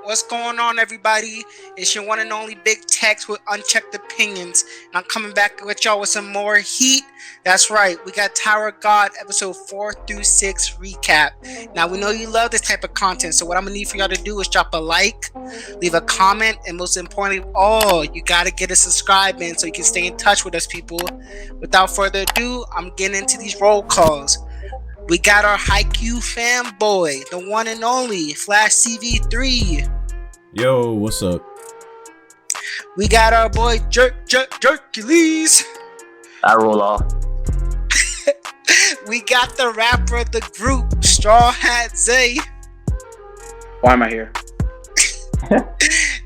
What's going on, everybody? It's your one and only Big Tex with Unchecked Opinions, and I'm coming back with y'all with some more heat. That's right, we got Tower of God episode 4 through 6 recap. Now, we know you love this type of content, so what I'm gonna need for y'all to do is drop a like, leave a comment, and most importantly, you gotta get a subscribe in so you can stay in touch with us, people. Without further ado, I'm getting into these roll calls. We got our Haikyuu fanboy, the one and only Flash CV3. Yo, what's up? We got our boy Jerkules. I roll off. We got the rapper of the group, Straw Hat Zay. Why am I here?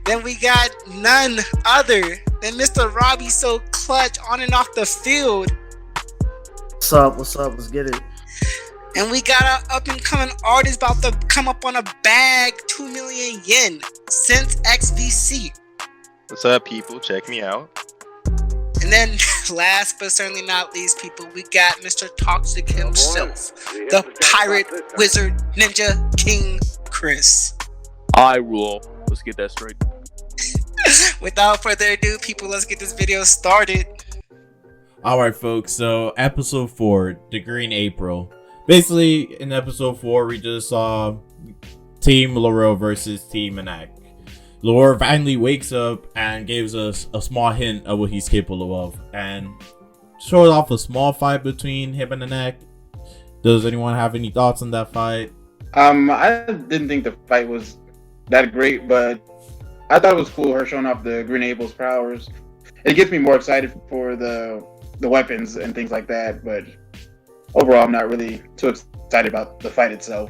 Then we got none other than Mr. Robbie So Clutch on and off the field. What's up? Let's get it. And we got an up-and-coming artist about to come up on a bag, 2 million yen, since XVC. What's up, people? Check me out. And then, last but certainly not least, people, we got Mr. Toxic himself, the pirate, wizard, ninja, king, Chris. I rule. Let's get that straight. Without further ado, people, let's get this video started. Alright, folks, so episode 4, The Green April. Basically, in episode 4, we just saw Team Laurel versus Team Anak. Laurel finally wakes up and gives us a small hint of what he's capable of, and shows off a small fight between him and Anak. Does anyone have any thoughts on that fight? I didn't think the fight was that great, but I thought it was cool, her showing off the Green April's powers. It gets me more excited for the weapons and things like that, but overall, I'm not really too excited about the fight itself.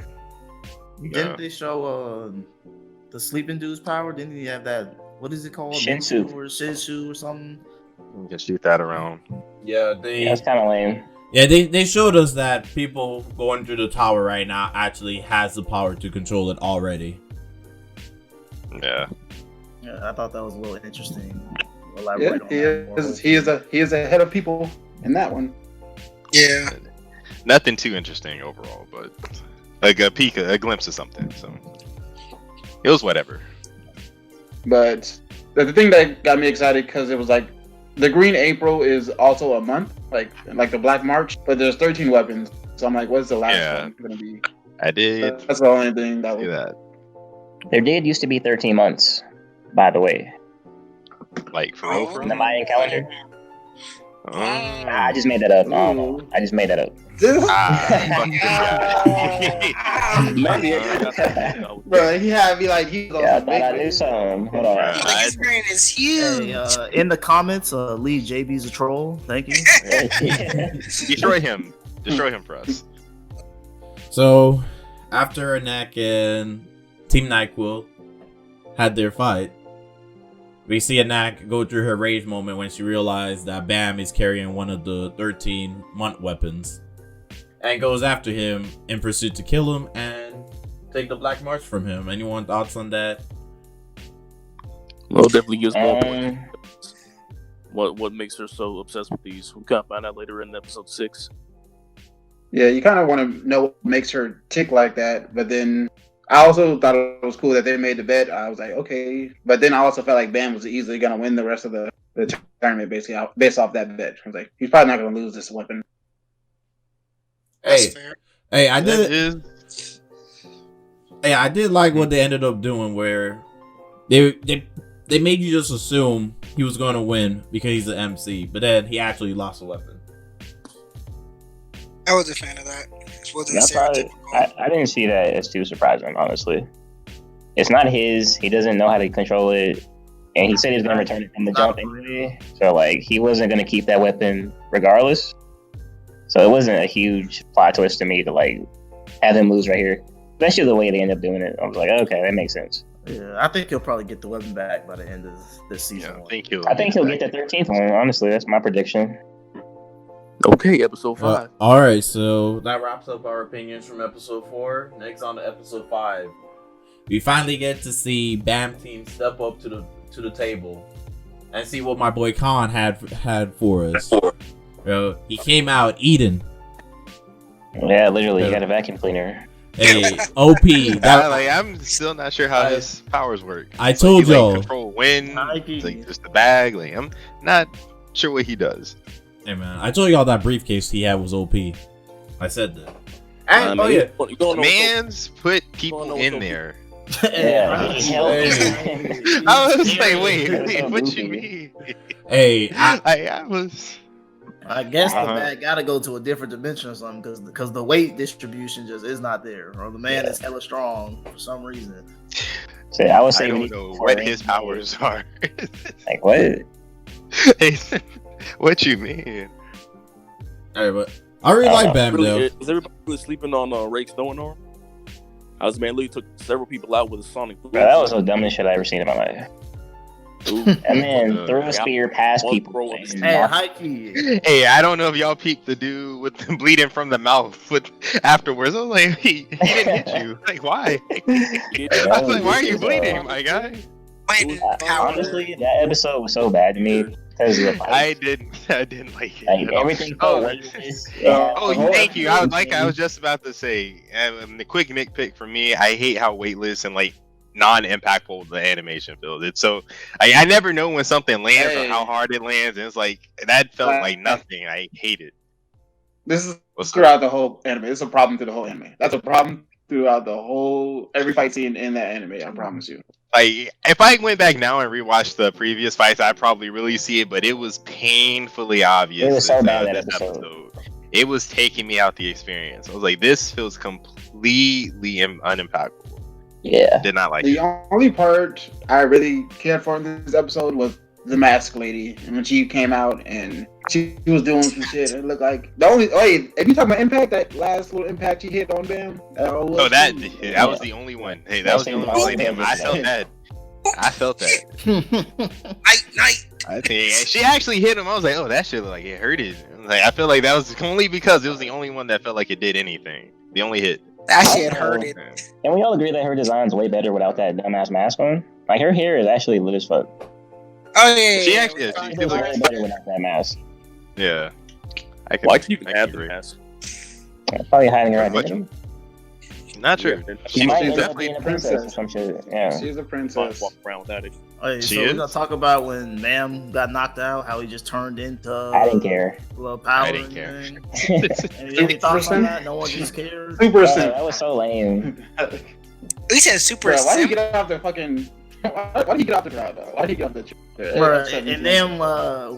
Didn't they show the sleeping dude's power? Didn't he have that? What is it called? Shinsu. Or Shinsu or something? You can shoot that around. Yeah, That's kind of lame. Yeah, they showed us that people going through the tower right now actually has the power to control it already. Yeah. Yeah, I thought that was a little interesting. Yeah, Elaborate on that more. he is ahead of people in that one. Yeah. Nothing too interesting overall, but like a peek, a glimpse of something. So it was whatever. But the thing that got me excited because it was like the Green April is also a month, like the Black March, but there's 13 weapons. So I'm like, what's the last one gonna be? I did That's the only thing that see was. that. There did used to be 13 months, by the way, Like for real, in the Mayan calendar. Oh. I just made that up. I don't know. I just made that up. Bro, he had me like he was Yeah, I thought I knew something. Hold on. The experience is huge. Hey, in the comments, Lee JB's a troll. Thank you. Destroy him for us. So, after Anak and Team NyQuil had their fight, we see Anak go through her rage moment when she realized that Bam is carrying one of the 13-month weapons and goes after him in pursuit to kill him and take the Black March from him. Anyone thoughts on that? Well, definitely gives more points. What makes her so obsessed with these? We kind of find out later in episode 6. Yeah, you kind of want to know what makes her tick like that, but then I also thought it was cool that they made the bet. I was like, okay, but then I also felt like Bam was easily gonna win the rest of the tournament, basically based off that bet. I was like, he's probably not gonna lose this weapon. That's fair. Hey, I did like what they ended up doing, where they made you just assume he was going to win because he's the MC, but then he actually lost a weapon. I was a fan of that. It wasn't That's probably, I didn't see that as too surprising, honestly. It's not his. He doesn't know how to control it. And he said he was going to return it from the jump anyway. So, like, he wasn't going to keep that weapon regardless. So it wasn't a huge plot twist to me to, like, have him lose right here. Especially the way they end up doing it. I was like, okay, that makes sense. Yeah, I think he'll probably get the weapon back by the end of this season. Yeah, one. I think he'll get the 13th one, honestly. That's my prediction. Okay, episode 5. Alright, so that wraps up our opinions from episode 4. Next on to episode 5. We finally get to see Bam Team step up to the table and see what my boy Khan had for us. He came out eating. Yeah, literally, he got a vacuum cleaner. Hey, OP. I'm still not sure how his powers work. I It's told he, y'all. control wind. Nike. It's like just the bag. Like I'm not sure what he does. Hey man, I told y'all that briefcase he had was OP. I said that. And, oh yeah, You don't know Man's put know people what's in OP. there. Yeah, I was like, wait, what you mean? Hey, I was. I guess the Uh-huh. bag gotta go to a different dimension or something because the weight distribution just is not there, or the man is hella strong for some reason. So I would I say don't know what his powers are. Like what? What you mean? Alright, but I really like Bam though. Is everybody really sleeping on Rake Stone arm? I was man literally took several people out with a sonic boom. Bro, that was the dumbest shit I ever seen in my life. That man Uh, threw a spear past one people. throw and Hey, knocked- high key. Hey, I don't know if y'all peeped the dude with the bleeding from the mouth with afterwards. I was like, he didn't hit you. Like, why? I was like, why are you bleeding, my guy? Wait, power. Honestly, that episode was so bad to me because of the I fights. didn't like it. Like at all. everything Oh, felt weightless. oh, The whole thank you. I was episode- I was just about to say, the quick nitpick for me. I hate how weightless and like non-impactful the animation feels. It's so I never know when something lands or Hey. how hard it lands, and it's like that felt like Hey. nothing. I hate it. This is What's throughout the whole anime. It's a problem through the whole anime. That's a problem throughout the whole every fight scene in that anime. I promise you. Like if I went back now and rewatched the previous fights, I'd probably really see it. But it was painfully obvious. It was so this, bad, that this episode. It was taking me out the experience. I was like, this feels completely unimpactful. Yeah. Did not like The it. only part I really cared for in this episode was the mask lady, and when she came out and she was doing some shit. It looked like the only. Wait, if you talking about impact, that last little impact she hit on Bam. Oh, that was the only one. Hey, that was the only one. Damn, I felt that. I felt that. Night. I think she actually hit him. I was like, oh, that shit looked like it hurted. Like I feel like that was only because it was the only one that felt like it did anything. The only hit. That shit hurted. Can we all agree that her design's way better without that dumbass mask on? Like her hair is actually lit as fuck. Oh yeah. She yeah, actually, yeah. yeah, she It's way looks, better without that mask. yeah. I can, Why can you I add can the agree. mask? Probably hiding her What? identity. Not true. She She, might she's end up definitely being a princess or some shit. Yeah. She's a Walk princess. around with that. Okay, She so we're is? gonna talk about when Mam got knocked out, how he just turned into I didn't care. little power. I didn't care. Any thoughts on that? No one just cares. Super Bro, simp. that was so lame. He said super Bro, why did he simp. get off the fucking? Why did he get off the ground though? Why did he get off the? Bruh, and then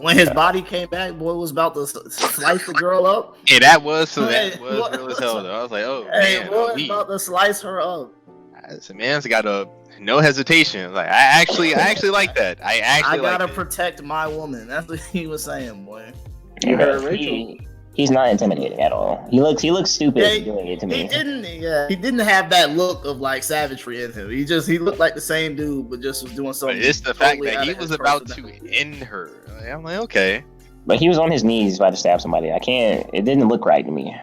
when his body came back, boy was about to slice the girl up. Yeah, that was Hey, real what- as hell though. I was like, oh Hey, man, boy was he, about to slice her up. this man's got a no hesitation. Like I actually like that. I I actually gotta like it. protect my woman. That's what he was saying, boy. You heard He's not intimidating at all. He looks stupid Yeah, doing it to He me. didn't have that look of like savagery in him. He looked like the same dude, but just was doing But something. it's the fact totally that out he of was his about to personality. end her. Like, I'm like, okay. But he was on his knees about to stab somebody. I can't. It didn't look right to me.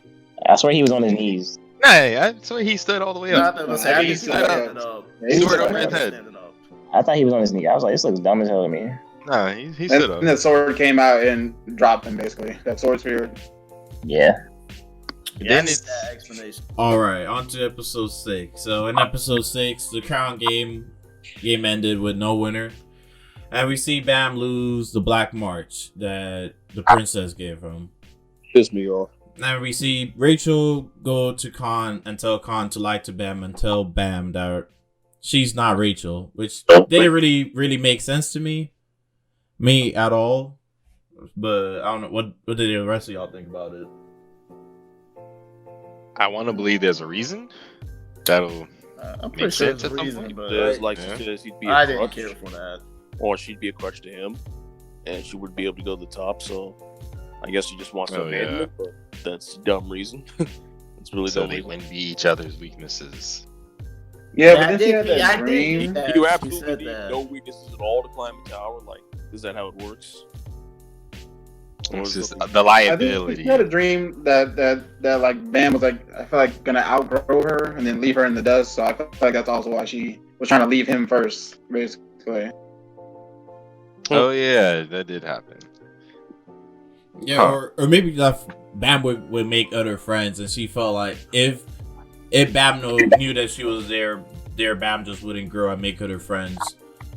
I swear he was on his knees. Nah, I swear he stood all the way I up. thought- I think he stood up. stood up. He stood stood over up. his head. Standing up. I thought he was on his knee. I was like, this looks dumb as hell to me. Nah, he And stood up. then the sword came out and dropped him basically. That sword spear. Yeah. Then That's it's that explanation. All right, on to episode 6. So in episode 6, the crown game ended with no winner, and we see Bam lose the Black March that the princess gave him. Pissed me off. And we see Rachel go to Khan and tell Khan to lie to Bam and tell Bam that she's not Rachel, which didn't really make sense to me at all. But I don't know what did the rest of y'all think about it. I want to believe there's a reason. That'll I'm Makes pretty sure sense there's a at some reason, point. but There's like Yeah. she says he'd be a I didn't crutch, care for that. or she'd be a crutch to him, and she would be able to go to the top. So I guess she just wants to Oh, abandon yeah. it, but that's a dumb reason. It's really so dumb they reason. wouldn't be each other's weaknesses. Yeah, I but then she had did- I that did dream. think that. You She absolutely said need that. no weaknesses at all to climb a tower. Like, is that how it works? Or It's is just something- the I liability. think she had a dream that like Bam was like I feel like gonna outgrow her and then leave her in the dust. So I feel like that's also why she was trying to leave him first, basically. Oh yeah, that did happen. Yeah, Huh. or maybe that Bam would make other friends, and she felt like if if Bam knew that she was there, Bam just wouldn't grow and make her their friends.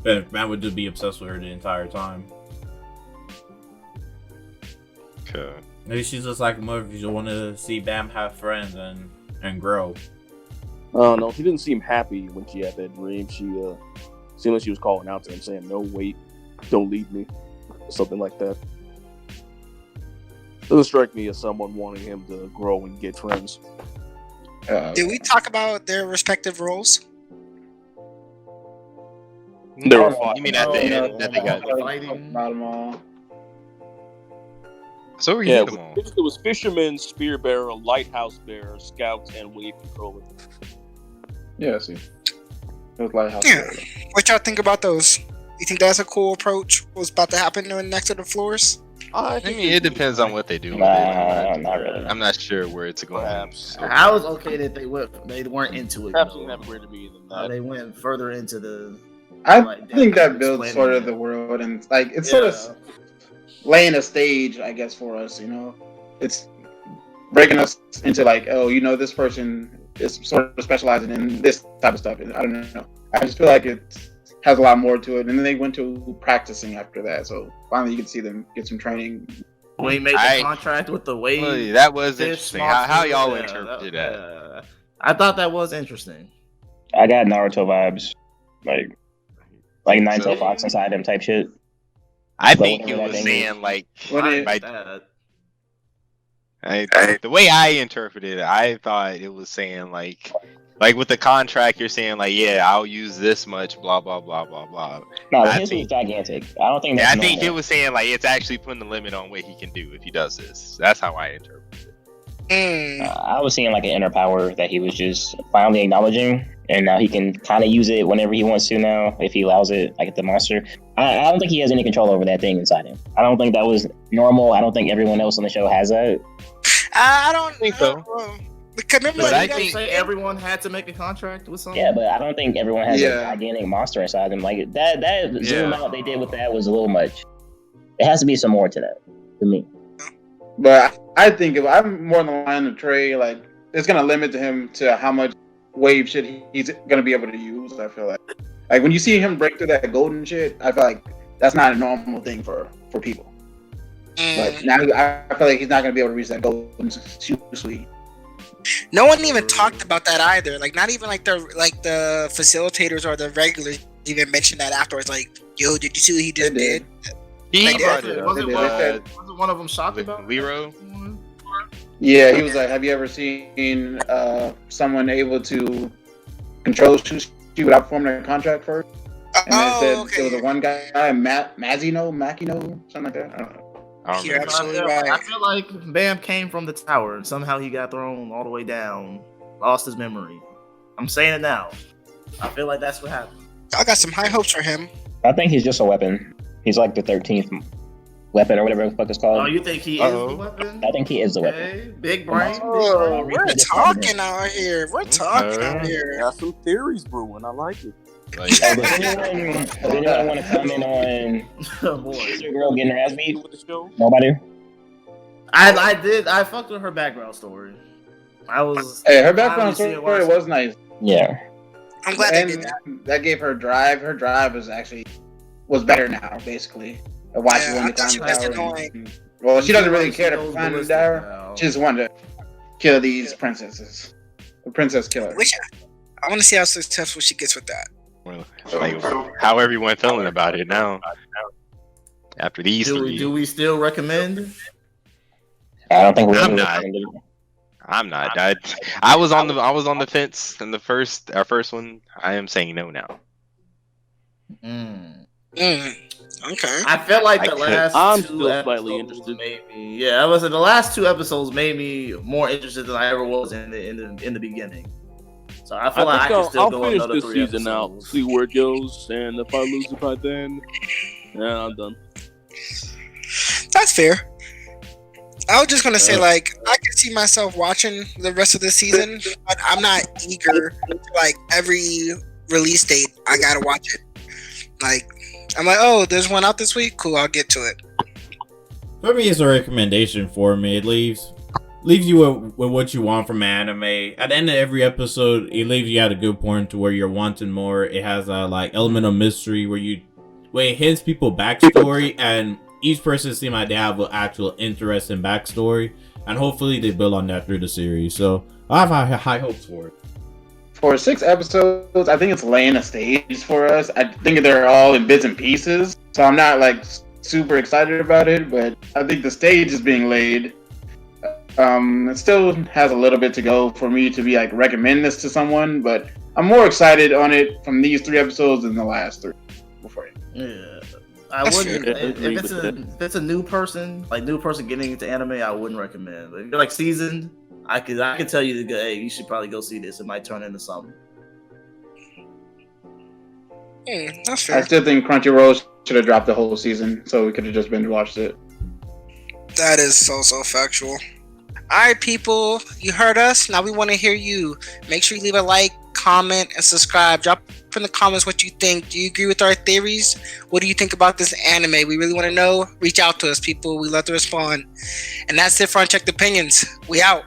But Bam would just be obsessed with her the entire time. Okay. Maybe she's just like Murphy. She want to see Bam have friends and grow. No, she didn't seem happy when she had that dream. She seemed like she was calling out to him, saying, "No, wait, don't leave me," something like that. Doesn't strike me as someone wanting him to grow and get friends. Did we talk about their respective roles? They were You mean at the end that they got? fighting. About them all. So were Yeah, you them all? it was fisherman, spear bearer, lighthouse bearer, scout, and wave controller. Yeah, I see. It was Lighthouse. Yeah. What y'all think about those? You think that's a cool approach? What's about to happen next to the floors? I mean, it depends on what they do. with Nah, it. not really. I'm not sure where it's going. Perhaps. I was okay that they weren't into it. Perhaps though. you have greater me than that. They went further into the. I Like, think that explaining builds sort of it. the world, and like it's sort of laying a stage, I guess, for us. You know, it's breaking us into like, oh, you know, this person is sort of specializing in this type of stuff. I don't know. I just feel like it has a lot more to it. And then they went to practicing after that, so finally you can see them get some training. When he made the contract with the wave. Well, that was this interesting. How y'all monster, interpreted that? I thought that was interesting. I got Naruto vibes, like Nine So- Tail Fox inside him type shit. I But think it whatever that was thing saying like, What I it- like by- that. the way I interpreted it, I thought it was saying like with the contract, you're saying like, yeah, I'll use this much, blah blah blah blah blah. No, I his was think- gigantic. I don't think Yeah, that's I think it normal. was saying like it's actually putting the limit on what he can do if he does this. That's how I interpreted it. I was seeing like an inner power that he was just finally acknowledging, and now he can kind of use it whenever he wants to now, if he allows it, like the monster. I don't think he has any control over that thing inside him. I don't think that was normal. I don't think everyone else on the show has that. I don't think so. Because remember, But you I guys think- Say everyone had to make a contract with someone. Yeah, but I don't think everyone has Yeah. a gigantic monster inside them. Like that zoom Yeah. out they did with that was a little much. There has to be some more to that, to me. But I think if I'm more on the line of Trey, like it's gonna limit him to how much wave shit he's gonna be able to use. I feel like when you see him break through that golden shit, I feel like that's not a normal thing for people. But now I feel like he's not gonna be able to reach that golden suite. no one even talked about that either. Like, not even like the facilitators or the regulars even mentioned that afterwards. Like, yo, did you see what he just They did. did? He Like, brought it up. Wasn't They one of them shocked about Lero? Yeah, he was like, "Have you ever seen someone able to control Sushi without performing a contract first?" And Oh, they said okay. there was a one guy, Makino, something like that. I don't know. I don't You're remember. absolutely I right. feel like Bam came from the tower and somehow he got thrown all the way down, lost his memory. I'm saying it now. I feel like that's what happened. I got some high hopes for him. I think he's just a weapon. He's like the 13th weapon or whatever the fuck it's called. Oh, you think he is the weapon? I think he is the weapon. Okay, big brain. Oh, Big we're brain. talking out here. We're talking out here. Got some theories brewing. I like it. Like, Oh, does anyone want to comment on Oh, boy. Future Girl getting her ass beat? With the show? Nobody? I fucked with her background story. I was. Hey, her background finally seeing story why- was nice. Yeah. I'm glad they And did that. that gave her drive. Her drive was better now, basically. Of why she Yeah, wanted I to thought climb she the was tower. annoying. Well, she doesn't really She care to goes climb the ballistic tower. now. She just wanted to kill these princesses. The princess killer. I want to see how successful she gets with that. well, like how everyone feeling about it now. After these three, Do we still recommend? I don't think we're I'm not. I'm not. I was on the fence in our first one. I am saying no now. Okay. I felt like the I last I'm two still slightly episodes interested. made me. Yeah, I was. The last two episodes made me more interested than I ever was in the beginning. So I feel like I can still I'll go finish another this 3 season out, episodes. see where it goes, and if I lose it by then, yeah, I'm done. That's fair. I was just gonna say, like, I can see myself watching the rest of the season, but I'm not eager to, like, every release date I gotta watch it. Like, I'm like, oh, there's one out this week. Cool, I'll get to it. For me, it's a recommendation for me. It leaves leaves you with what you want from anime. At the end of every episode, it leaves you at a good point to where you're wanting more. It has a like element of mystery where it hints people backstory, and each person seems like they have an actual interesting backstory, and hopefully they build on that through the series. So I have high hopes for it. For 6 episodes, I think it's laying a stage for us. I think they're all in bits and pieces, so I'm not like super excited about it, but I think the stage is being laid. It still has a little bit to go for me to be like recommend this to someone, but I'm more excited on it from these 3 episodes than the last 3 before. Yeah, I That's wouldn't. fair. If it's a new person getting into anime, I wouldn't recommend. But if you're like seasoned, I could tell you to go. Hey, you should probably go see this. It might turn into something. That's I fair. still think Crunchyroll should have dropped the whole season, so we could have just binge watched it. That is so factual. Alright, people, you heard us. Now we want to hear you. Make sure you leave a like, comment, and subscribe. Drop in the comments what you think. Do you agree with our theories? What do you think about this anime? We really want to know. Reach out to us, people. We love to respond. And that's it for Unchecked Opinions. We out.